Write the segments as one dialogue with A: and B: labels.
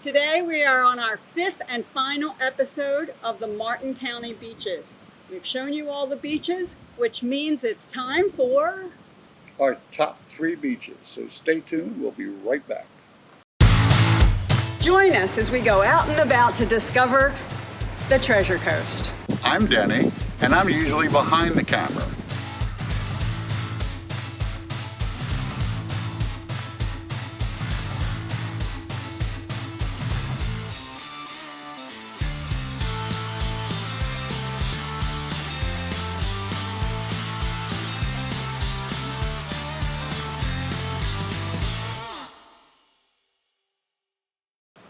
A: Today we are on our 5th and final episode of the Martin County beaches. We've shown you all the beaches, which means it's time for
B: our top 3 beaches. So stay tuned, we'll be right back.
A: Join us as we go out and about to discover the Treasure Coast.
B: I'm Denny, and I'm usually behind the camera.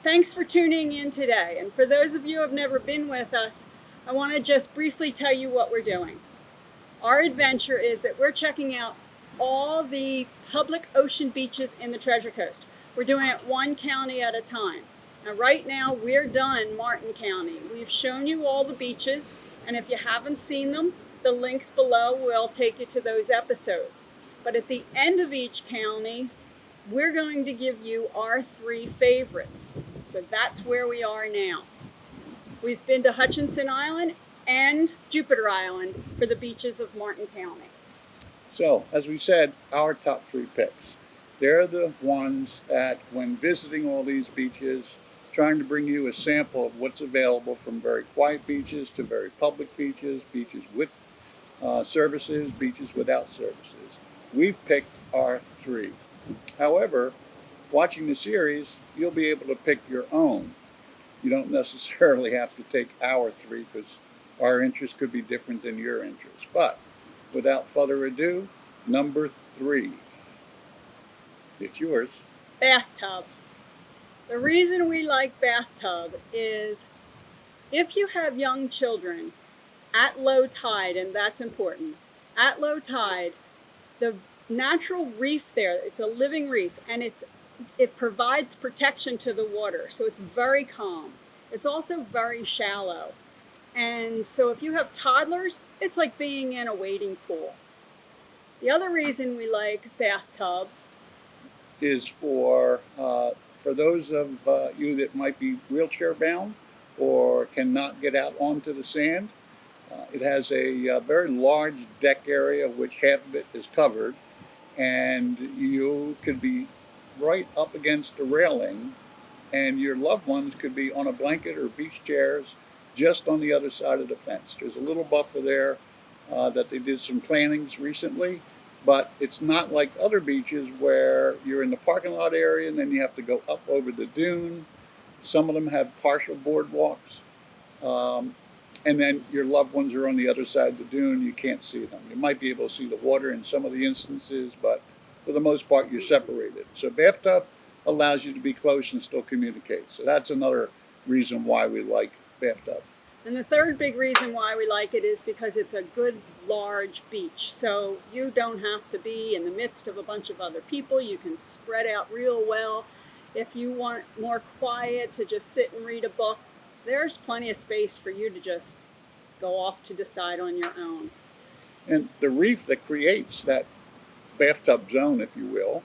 A: Thanks for tuning in today. And for those of you who have never been with us, I want to just briefly tell you what we're doing. Our adventure is that we're checking out all the public ocean beaches in the Treasure Coast. We're doing it one county at a time. Now right now we're done Martin County. We've shown you all the beaches, and if you haven't seen them, the links below will take you to those episodes. But at the end of each county, we're going to give you our 3 favorites. So that's where we are now. We've been to Hutchinson Island and Jupiter Island for the beaches of Martin County.
B: So, as we said, our top 3 picks. They're the ones that, when visiting all these beaches, trying to bring you a sample of what's available from very quiet beaches to very public beaches, beaches with services, beaches without services. We've picked our 3. However, watching the series, you'll be able to pick your own. You don't necessarily have to take our 3 because our interest could be different than your interest. But without further ado, number 3. It's yours.
A: Bathtub. The reason we like Bathtub is if you have young children at low tide, and that's important, at low tide, the natural reef there, it's a living reef, and it provides protection to the water, so it's very calm. It's also very shallow, and so if you have toddlers, it's like being in a wading pool. The other reason we like Bathtub
B: is for those of you that might be wheelchair bound or cannot get out onto the sand. It has a very large deck area, which half of it is covered, and you could be right up against the railing, and your loved ones could be on a blanket or beach chairs just on the other side of the fence. There's a little buffer there that they did some plantings recently, but it's not like other beaches where you're in the parking lot area and then you have to go up over the dune. Some of them have partial boardwalks, and then your loved ones are on the other side of the dune. You can't see them. You might be able to see the water in some of the instances, but for the most part, you're separated. So Bathtub allows you to be close and still communicate. So that's another reason why we like Bathtub.
A: And the third big reason why we like it is because it's a good, large beach. So you don't have to be in the midst of a bunch of other people. You can spread out real well. If you want more quiet to just sit and read a book, there's plenty of space for you to just go off to decide on your own.
B: And the reef that creates that bathtub zone, if you will,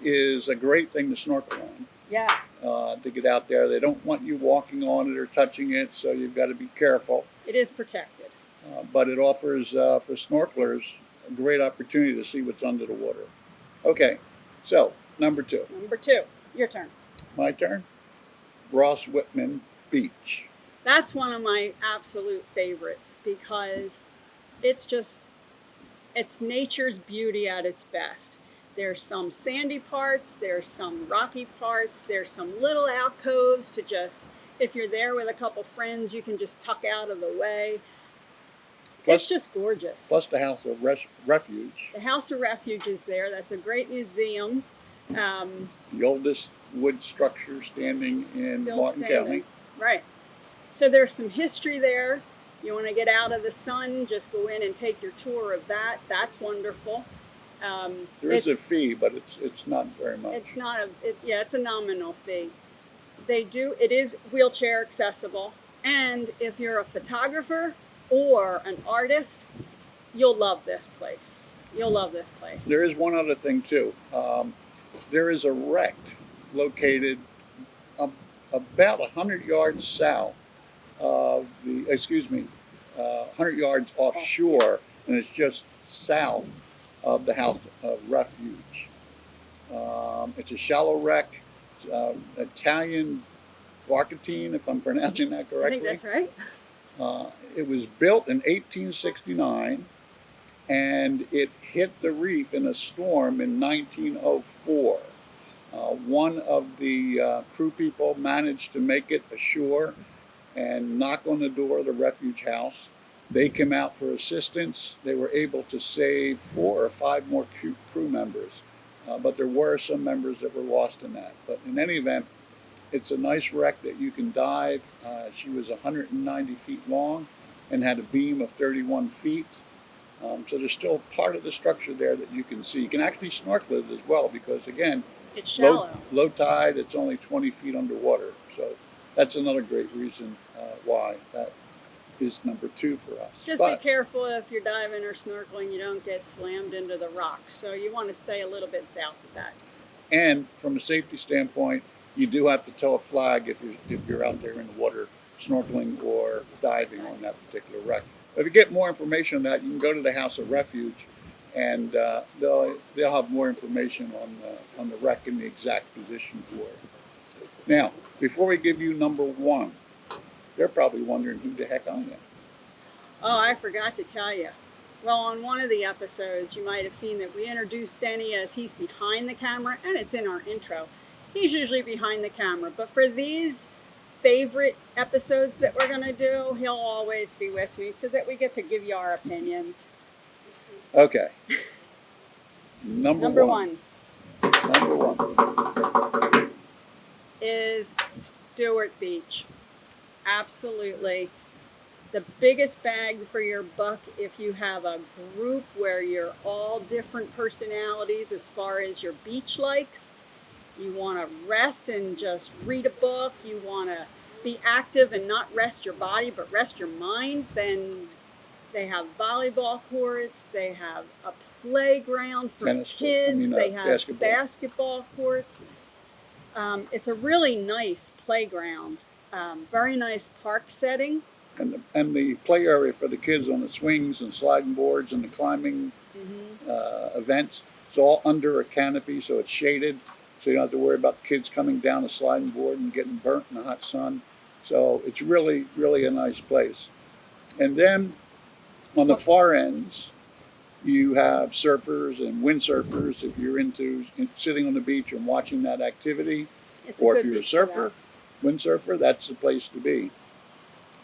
B: is a great thing to snorkel on.
A: Yeah.
B: To get out there. They don't want you walking on it or touching it, so you've got to be careful.
A: It is protected.
B: But it offers, for snorkelers, a great opportunity to see what's under the water. Okay, so number 2.
A: Number 2, your turn.
B: My turn? Ross Whitman Beach.
A: That's one of my absolute favorites because it's nature's beauty at its best. There's some sandy parts, there's some rocky parts, there's some little alcoves to just, if you're there with a couple friends, you can just tuck out of the way. It's just gorgeous.
B: Plus the House of Refuge.
A: The House of Refuge is there. That's a great museum.
B: The oldest wood structure standing in Martin County.
A: Right. So there's some history there. You want to get out of the sun, just go in and take your tour of that. That's wonderful.
B: There is a fee, but it's not very much.
A: It's not it's a nominal fee. It is wheelchair accessible, and if you're a photographer or an artist, you'll love this place. You'll love this place.
B: There is one other thing too. There is a wreck located about 100 yards south of the, 100 yards offshore, and it's just south of the House of Refuge. It's a shallow wreck, Italian barkentine, if I'm pronouncing that correctly.
A: I think that's right.
B: It was built in 1869, and it hit the reef in a storm in 1904. One of the crew people managed to make it ashore and knock on the door of the refuge house. They came out for assistance. They were able to save 4 or 5 more crew members, but there were some members that were lost in that. But in any event, it's a nice wreck that you can dive. She was 190 feet long and had a beam of 31 feet. So there's still part of the structure there that you can see. You can actually snorkel it as well because, again,
A: it's shallow.
B: Low tide, it's only 20 feet underwater. So that's another great reason why that is number 2 for us.
A: Just be careful if you're diving or snorkeling, you don't get slammed into the rocks. So you want to stay a little bit south of that.
B: And from a safety standpoint, you do have to tow a flag if you're out there in the water snorkeling or diving on that particular wreck. If you get more information on that, you can go to the House of Refuge, and they'll have more information on the wreck and the exact position for it. Now, before we give you number 1, they're probably wondering who the heck I am.
A: Oh, I forgot to tell you. Well, on one of the episodes, you might have seen that we introduced Denny as he's behind the camera, and it's in our intro. He's usually behind the camera, but for these favorite episodes that we're going to do, he'll always be with me so that we get to give you our opinions.
B: Okay. Number
A: one.
B: Number 1
A: is Stuart Beach. Absolutely. The biggest bag for your buck if you have a group where you're all different personalities as far as your beach likes. You want to rest and just read a book. You want to be active and not rest your body, but rest your mind. Then they have volleyball courts. They have a playground for kids. They have basketball courts. It's a really nice playground. Very nice park setting.
B: And the play area for the kids on the swings and sliding boards and the climbing events. It's all under a canopy, so it's shaded. So you don't have to worry about kids coming down a sliding board and getting burnt in the hot sun. So it's really, really a nice place. And then on the far ends, you have surfers and windsurfers if you're into sitting on the beach and watching that activity. Or if you're a surfer, windsurfer, that's the place to be.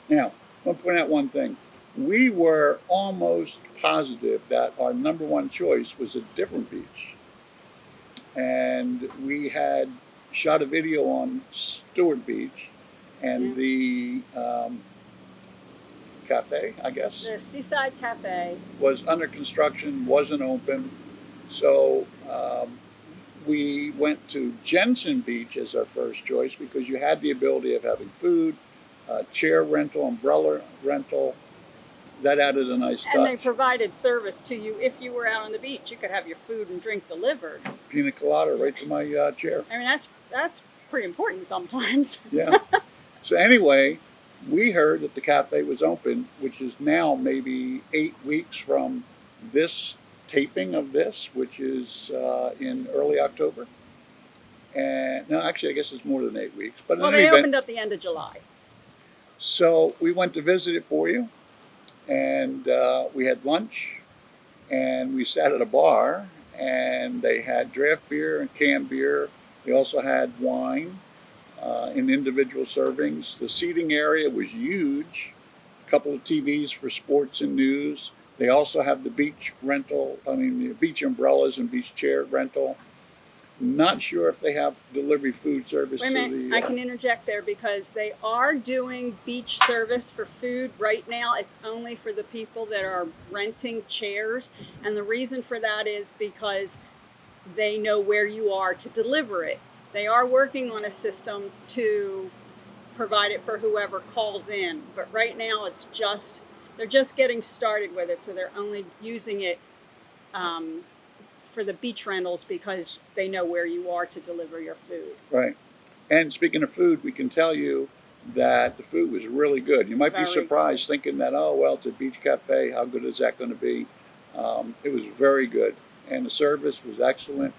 B: Now, I want to point out one thing. We were almost positive that our number 1 choice was a different beach. And we had shot a video on Stuart Beach and the cafe, I guess.
A: The Seaside Cafe.
B: Was under construction, wasn't open. So we went to Jensen Beach as our first choice because you had the ability of having food, chair rental, umbrella rental. That added a nice touch.
A: And they provided service to you if you were out on the beach. You could have your food and drink delivered.
B: Pina colada right to my chair.
A: I mean, that's pretty important sometimes.
B: Yeah. So anyway, we heard that the cafe was open, which is now maybe 8 weeks from this taping of this, which is in early October. And no, actually, I guess it's more than 8 weeks. But
A: well, they opened up the end of July.
B: So we went to visit it for you. And we had lunch, and we sat at a bar, and they had draft beer and canned beer. They also had wine in individual servings. The seating area was huge, a couple of TVs for sports and news. They also have the beach rental, the beach umbrellas and beach chair rental. Not sure if they have delivery food service.
A: Wait a minute, I can interject there because they are doing beach service for food right now. It's only for the people that are renting chairs. And the reason for that is because they know where you are to deliver it. They are working on a system to provide it for whoever calls in. But right now they're just getting started with it. So they're only using it for the beach rentals because they know where you are to deliver your food.
B: Right. And speaking of food, we can tell you that the food was really good. You might be
A: Very
B: surprised thinking that, oh, well, it's a beach cafe. How good is that going to be? It was very good. And the service was excellent.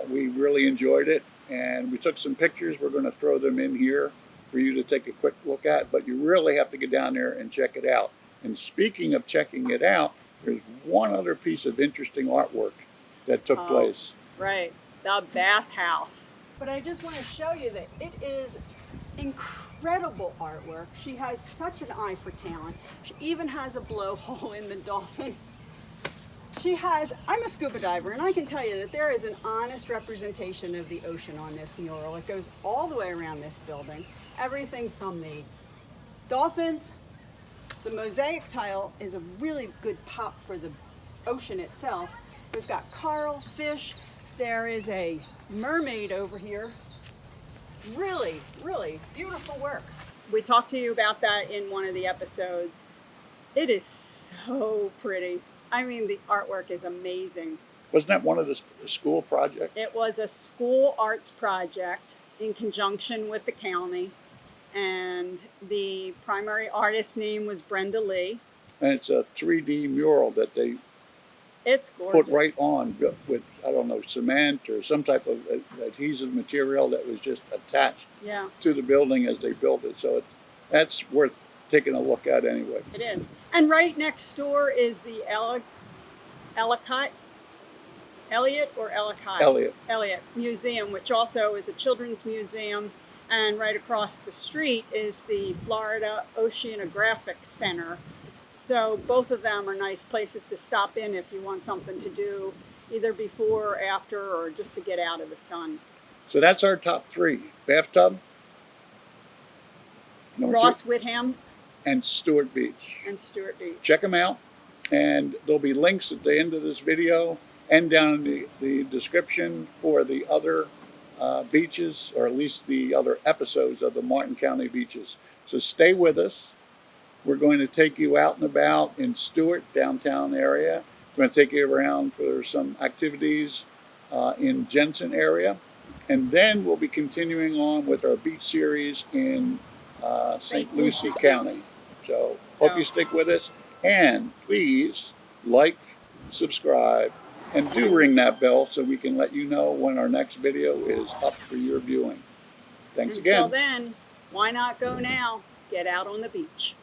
B: We really enjoyed it. And we took some pictures. We're going to throw them in here for you to take a quick look at. But you really have to get down there and check it out. And speaking of checking it out, there's one other piece of interesting artwork that took place.
A: Right, the bathhouse. But I just want to show you that it is incredible artwork. She has such an eye for talent. She even has a blowhole in the dolphin. I'm a scuba diver, and I can tell you that there is an honest representation of the ocean on this mural. It goes all the way around this building. Everything from the dolphins, the mosaic tile is a really good pop for the ocean itself. We've got coral, fish. There is a mermaid over here. Really, really beautiful work. We talked to you about that in one of the episodes. It is so pretty. I mean, the artwork is amazing.
B: Wasn't that one of the school projects?
A: It was a school arts project in conjunction with the county, and the primary artist's name was Brenda Lee.
B: And it's a 3D mural that they
A: It's gorgeous.
B: put right on with, I don't know, cement or some type of adhesive material that was just attached to the building as they built it. So that's worth taking a look at anyway.
A: It is. And right next door is the Elliott Museum, which also is a children's museum. And right across the street is the Florida Oceanographic Center. So both of them are nice places to stop in if you want something to do, either before or after, or just to get out of the sun.
B: So that's our top three: Bathtub,
A: Ross, Witham,
B: and Stuart Beach. Check them out, and there'll be links at the end of this video and down in the description for the other beaches, or at least the other episodes of the Martin County beaches. So stay with us. We're going to take you out and about in Stuart, downtown area. We're going to take you around for some activities in Jensen area. And then we'll be continuing on with our beach series in St. Lucie County. So hope you stick with us. And please like, subscribe, and do ring that bell so we can let you know when our next video is up for your viewing. Thanks again.
A: Until then, why not go now? Get out on the beach.